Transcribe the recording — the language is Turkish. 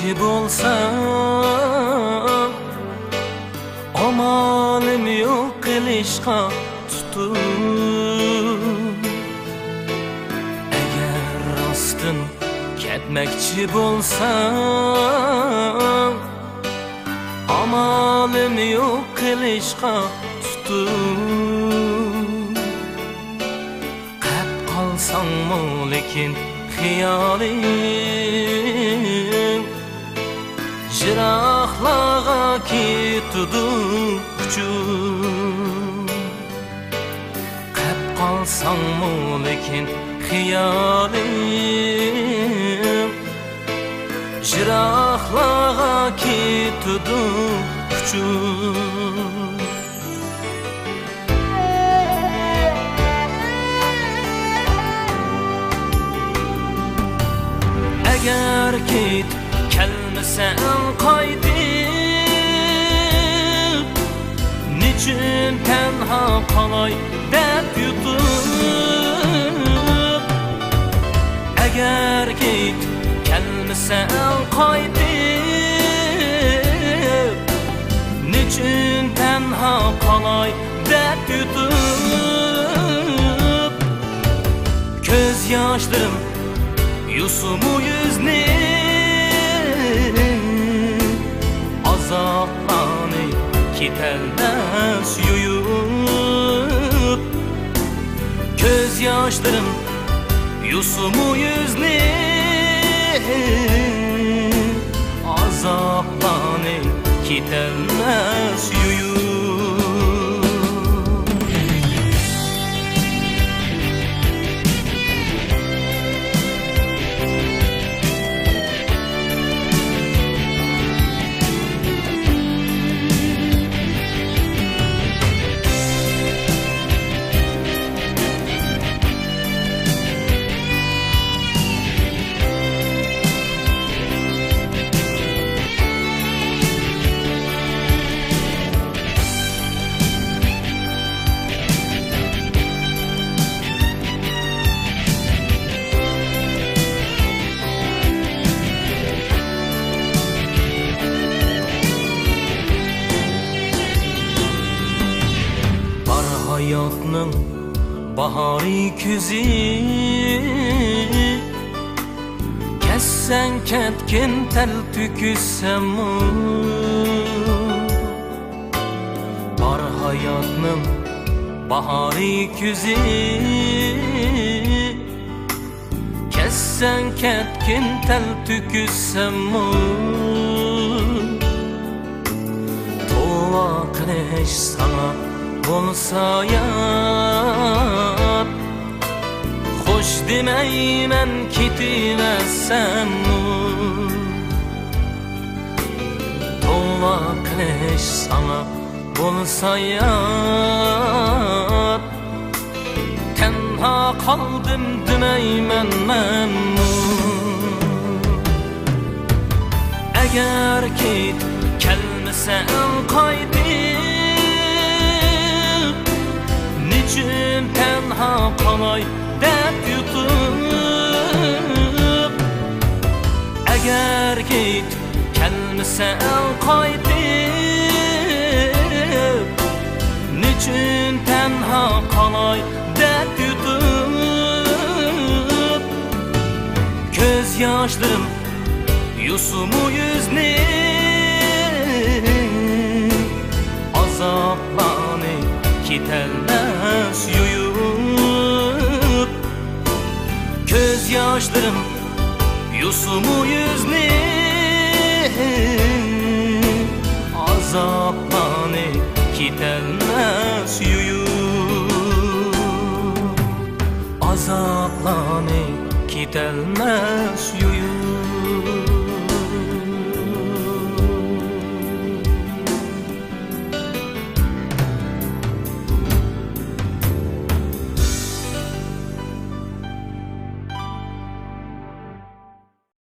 etmekçi bolsam, amalim yok qilishqa tutup. Eğer rostun ketmekçi bolsam, amalim yok qilishqa tutup. Qap qalsangmi lekin xiyoling jiroqlarga ketdi uchib. Qap qalsangmi lekin xiyoling jiroqlarga ketdi uchib. Eğer git kelmesen qaytib, niçin tenha qalay deb yutub. Eğer git kelmesen qaytib, niçin tenha qalay deb yutub. Göz yaşlarım yusumu yüzni azaplanıp gidermez yuyup. Göz yaşlarım yusumu yüzni azaplanıp gidermez yuyup. Hayatның bahari küzi kessen ketkin tel tüküssem. Var hayatның bahari küzi kessen ketkin tel tüküssem. Tova qilish sana bolsa yap, hoş demeymen kitimezsem. Tova qilish sana bolsa yap, tenha qaldım demeymen men. Eğer git kelmesen qaytib, niçin tenha qalay deb yutub. Eğer git kelmesen qaytib, niçin tenha qalay deb yutub. Göz yaşlarım yusumu yüzni azaplanıp gidermez yuyup. Göz yaşlarım yusumu yüzni azaplanıp gidermez yuyup. Azaplanıp gidermez yuyup.